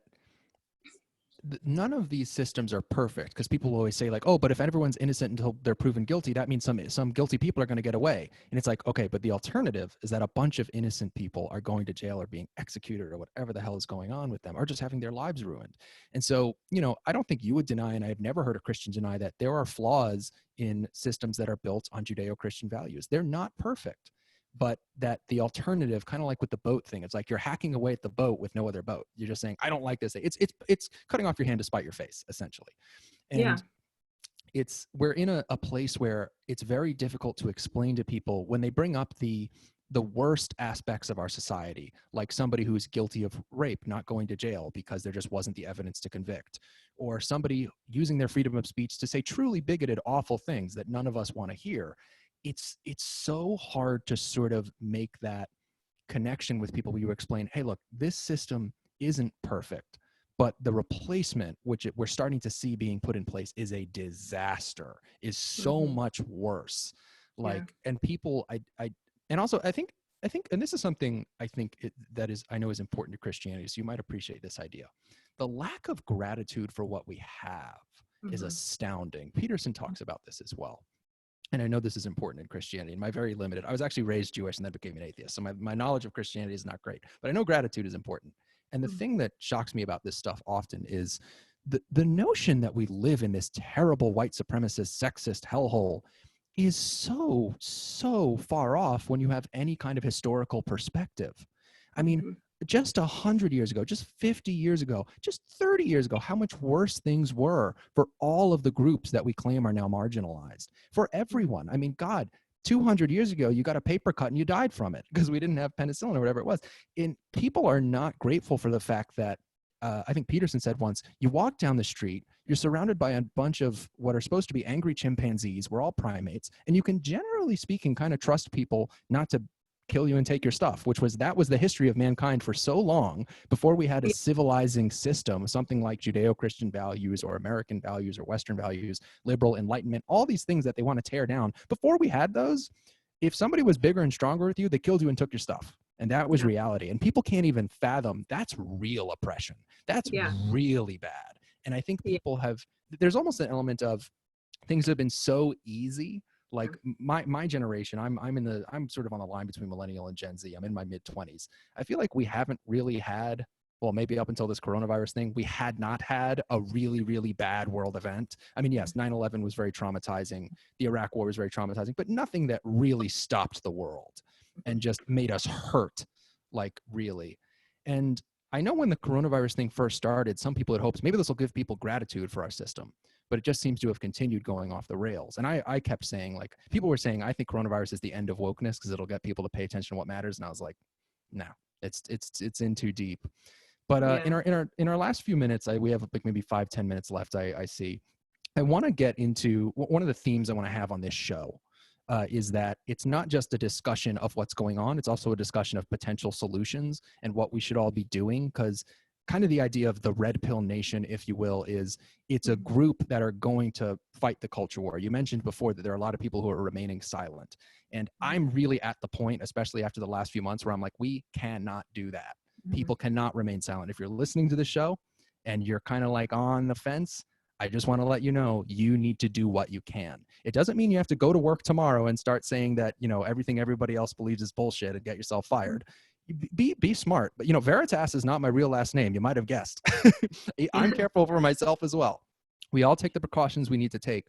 none of these systems are perfect, because people will always say like, oh, but if everyone's innocent until they're proven guilty, that means some guilty people are going to get away. And it's like, okay, but the alternative is that a bunch of innocent people are going to jail or being executed or whatever the hell is going on with them, or just having their lives ruined. And so, you know, I don't think you would deny, and I've never heard a Christian deny, that there are flaws in systems that are built on Judeo-Christian values. They're not perfect. But that the alternative, kind of like with the boat thing, it's like you're hacking away at the boat with no other boat. You're just saying, I don't like this. It's cutting off your hand to spite your face, essentially. And yeah, we're in a place where it's very difficult to explain to people when they bring up the worst aspects of our society, like somebody who's guilty of rape not going to jail because there just wasn't the evidence to convict, or somebody using their freedom of speech to say truly bigoted, awful things that none of us want to hear. It's so hard to sort of make that connection with people where you explain, hey, look, this system isn't perfect, but the replacement, which we're starting to see being put in place, is a disaster, is so much worse. Like, yeah. And people, and also I think, and this is something I think I know is important to Christianity, so you might appreciate this idea. The lack of gratitude for what we have is astounding. Peterson talks about this as well. And I know this is important in Christianity. In my very limited, I was actually raised Jewish and then became an atheist. So my knowledge of Christianity is not great, but I know gratitude is important. And the thing that shocks me about this stuff often is the notion that we live in this terrible white supremacist, sexist hellhole is so, so far off when you have any kind of historical perspective. I mean, just 100 years ago, just 50 years ago, just 30 years ago, how much worse things were for all of the groups that we claim are now marginalized, for everyone. I mean, God, 200 years ago, you got a paper cut and you died from it because we didn't have penicillin or whatever it was. And people are not grateful for the fact that, I think Peterson said once, you walk down the street, you're surrounded by a bunch of what are supposed to be angry chimpanzees. We're all primates. And you can, generally speaking, kind of trust people not to kill you and take your stuff, that was the history of mankind for so long before we had a civilizing system, something like Judeo-Christian values or American values or Western values, liberal enlightenment, all these things that they want to tear down. Before we had those, if somebody was bigger and stronger with you, they killed you and took your stuff. And that was reality. And people can't even fathom that's real oppression. That's really bad. And I think people there's almost an element of things have been so easy. Like my generation, I'm sort of on the line between millennial and Gen Z. I'm in my mid-20s. I feel like we haven't really had, well, maybe up until this coronavirus thing, we had not had a really, really bad world event. I mean, yes, 9/11 was very traumatizing. The Iraq War was very traumatizing, but nothing that really stopped the world and just made us hurt, like really. And I know when the coronavirus thing first started, some people had hopes maybe this will give people gratitude for our system. But it just seems to have continued going off the rails. And I kept saying, like, people were saying, I think coronavirus is the end of wokeness because it'll get people to pay attention to what matters. And I was like, no, it's in too deep. But in our last few minutes, we have like maybe 5-10 minutes left. I see. I want to get into one of the themes I want to have on this show is that it's not just a discussion of what's going on. It's also a discussion of potential solutions and what we should all be doing, because kind of the idea of the red pill nation, if you will, is it's a group that are going to fight the culture war. You mentioned before that there are a lot of people who are remaining silent. And I'm really at the point, especially after the last few months, where I'm like, we cannot do that. People cannot remain silent. If you're listening to the show and you're kind of like on the fence, I just want to let you know, you need to do what you can. It doesn't mean you have to go to work tomorrow and start saying that, you know, everything everybody else believes is bullshit and get yourself fired. Be smart. But, you know, Veritas is not my real last name. You might have guessed. I'm careful for myself as well. We all take the precautions we need to take.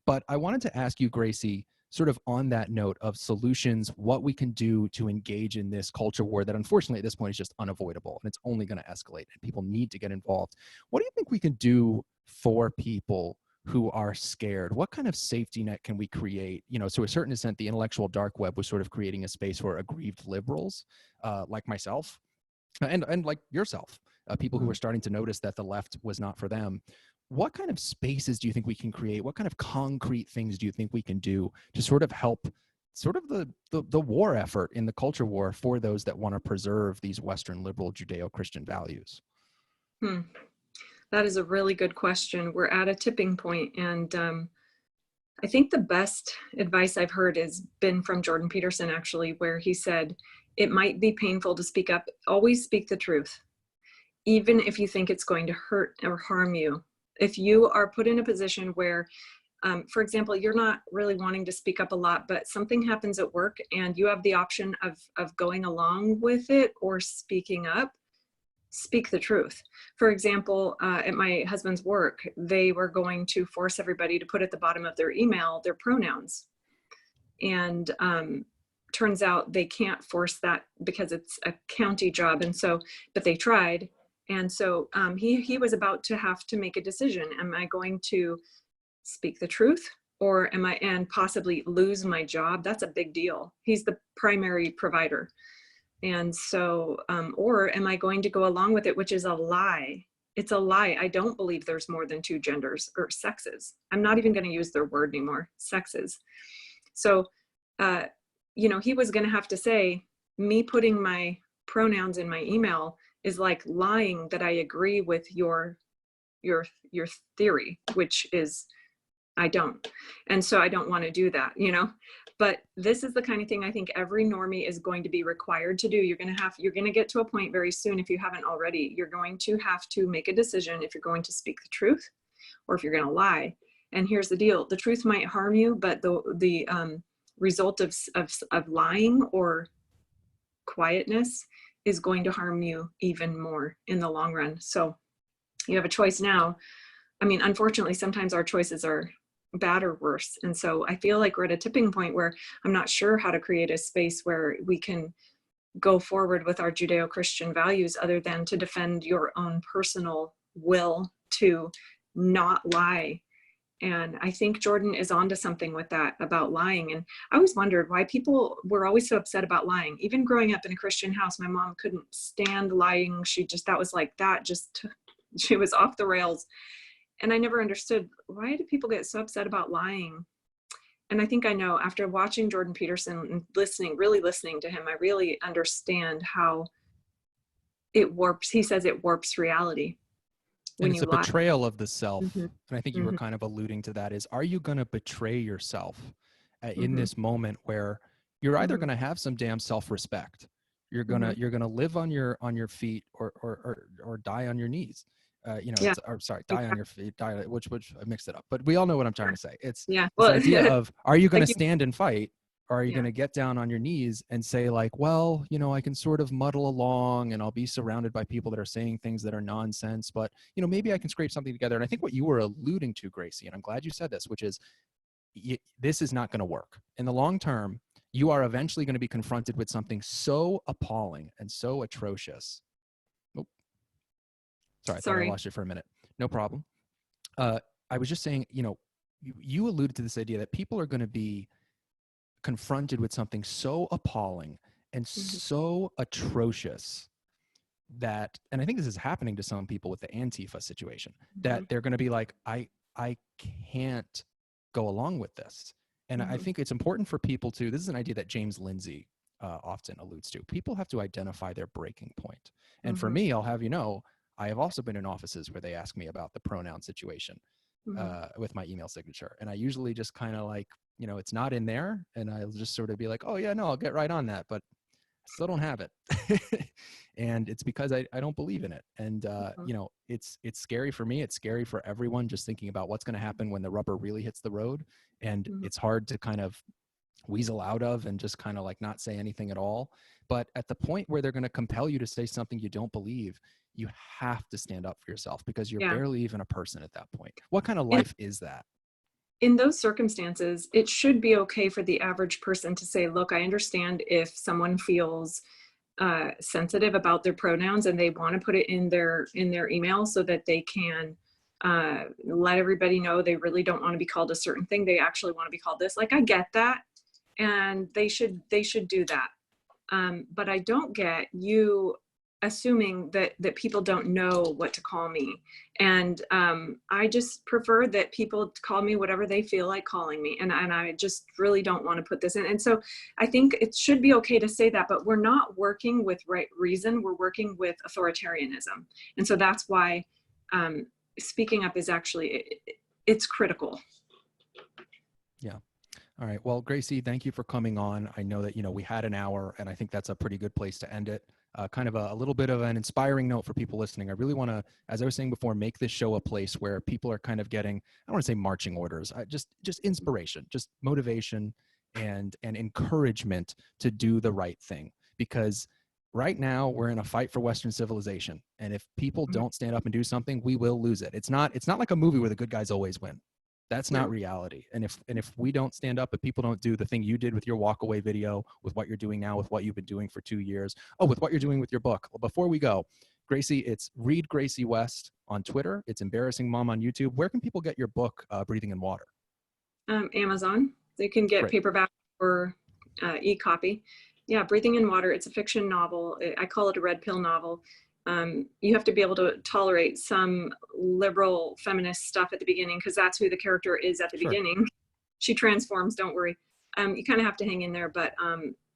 But I wanted to ask you, Gracie, sort of on that note of solutions, what we can do to engage in this culture war that unfortunately at this point is just unavoidable and it's only going to escalate and people need to get involved. What do you think we can do for people who are scared? What kind of safety net can we create? You know, to a certain extent, the intellectual dark web was sort of creating a space for aggrieved liberals like myself and like yourself, people who were starting to notice that the left was not for them. What kind of spaces do you think we can create? What kind of concrete things do you think we can do to sort of help sort of the war effort in the culture war for those that want to preserve these Western liberal Judeo-Christian values? That is a really good question. We're at a tipping point, and I think the best advice I've heard has been from Jordan Peterson, actually, where he said, it might be painful to speak up. Always speak the truth, even if you think it's going to hurt or harm you. If you are put in a position where, for example, you're not really wanting to speak up a lot, but something happens at work and you have the option of going along with it or speaking up, speak the truth. For example, at my husband's work, they were going to force everybody to put at the bottom of their email their pronouns. And turns out they can't force that because it's a county job. And so, but they tried. And so he was about to have to make a decision. Am I going to speak the truth, or am I, and possibly lose my job? That's a big deal. He's the primary provider. And so, or am I going to go along with it, which is a lie? It's a lie. I don't believe there's more than two genders or sexes. I'm not even going to use their word anymore, sexes. So, you know, he was going to have to say, me putting my pronouns in my email is like lying that I agree with your theory, which is, I don't. And so I don't want to do that, you know. But this is the kind of thing I think every normie is going to be required to do. You're going to get to a point very soon, if you haven't already, you're going to have to make a decision if you're going to speak the truth or if you're going to lie. And here's the deal. The truth might harm you, but the result of lying or quietness is going to harm you even more in the long run. So you have a choice now. I mean, unfortunately, sometimes our choices are bad or worse. And so I feel like we're at a tipping point where I'm not sure how to create a space where we can go forward with our Judeo-Christian values other than to defend your own personal will to not lie. And I think Jordan is onto something with that about lying. And I always wondered why people were always so upset about lying. Even growing up in a Christian house, my mom couldn't stand lying. She was off the rails. And I never understood, why do people get so upset about lying? And I think I know, after watching Jordan Peterson and really listening to him, I really understand how it warps. He says it warps reality. And it's a betrayal of the self. Mm-hmm. And I think you were kind of alluding to that, is, are you going to betray yourself in this moment where you're either going to have some damn self-respect, you're going to live on your feet or die on your knees. You know, die on your feet, which I mixed it up, but we all know what I'm trying to say. It's this idea of, are you going to stand and fight, or are you going to get down on your knees and say, like, well, you know, I can sort of muddle along and I'll be surrounded by people that are saying things that are nonsense, but, you know, maybe I can scrape something together. And I think what you were alluding to, Gracie, and I'm glad you said this, which is, this is not going to work in the long term. You are eventually going to be confronted with something so appalling and so atrocious. Sorry, I thought I lost you for a minute. No problem. I was just saying, you know, you alluded to this idea that people are going to be confronted with something so appalling and so atrocious that, and I think this is happening to some people with the Antifa situation, that they're going to be like, I can't go along with this. And I think it's important for people to, this is an idea that James Lindsay often alludes to. People have to identify their breaking point. And for me, I'll have you know, I have also been in offices where they ask me about the pronoun situation with my email signature. And I usually just kind of like, you know, it's not in there. And I'll just sort of be like, oh yeah, no, I'll get right on that. But I still don't have it. And it's because I don't believe in it. And, you know, it's scary for me. It's scary for everyone, just thinking about what's going to happen when the rubber really hits the road. And it's hard to kind of weasel out of and just kind of like not say anything at all. But at the point where they're going to compel you to say something you don't believe, you have to stand up for yourself, because you're barely even a person at that point. What kind of life is that? In those circumstances, it should be okay for the average person to say, look, I understand if someone feels sensitive about their pronouns and they want to put it in their email so that they can let everybody know they really don't want to be called a certain thing. They actually want to be called this. Like, I get that, and they should do that. But I don't get you assuming that people don't know what to call me. And I just prefer that people call me whatever they feel like calling me. And I just really don't want to put this in. And so I think it should be okay to say that, but we're not working with right reason. We're working with authoritarianism. And so that's why speaking up is actually, it's critical. Yeah. All right. Well, Gracie, thank you for coming on. I know that, we had an hour, and I think that's a pretty good place to end it. Kind of a little bit of an inspiring note for people listening. I really want to, as I was saying before, make this show a place where people are kind of getting, I don't want to say marching orders, just inspiration, just motivation and encouragement to do the right thing. Because right now we're in a fight for Western civilization. And if people don't stand up and do something, we will lose it. It's not like a movie where the good guys always win. That's not reality. And if we don't stand up, if people don't do the thing you did with your walkaway video, with what you're doing now, with what you've been doing for 2 years, with what you're doing with your book. Well, before we go, Gracie, it's Read Gracie West on Twitter. It's Embarrassing Mom on YouTube. Where can people get your book, Breathing in Water? Amazon. They can get paperback or e-copy. Yeah, Breathing in Water. It's a fiction novel. I call it a red pill novel. You have to be able to tolerate some liberal feminist stuff at the beginning, because that's who the character is at the beginning. She transforms, don't worry. You kind of have to hang in there. But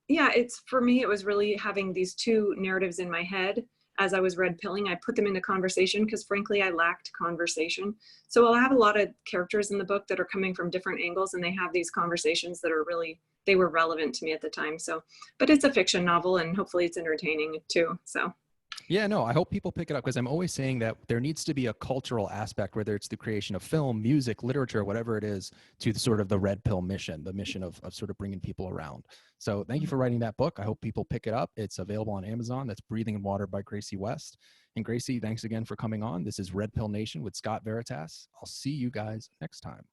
yeah, for me, it was really having these two narratives in my head as I was red pilling. I put them into conversation because frankly, I lacked conversation. So I'll have a lot of characters in the book that are coming from different angles, and they have these conversations that are really, they were relevant to me at the time. So, but it's a fiction novel, and hopefully it's entertaining too, so. Yeah, no, I hope people pick it up, because I'm always saying that there needs to be a cultural aspect, whether it's the creation of film, music, literature, whatever it is, to the sort of the red pill mission, the mission of sort of bringing people around. So thank you for writing that book. I hope people pick it up. It's available on Amazon. That's Breathing in Water by Gracie West. And Gracie, thanks again for coming on. This is Red Pill Nation with Scott Veritas. I'll see you guys next time.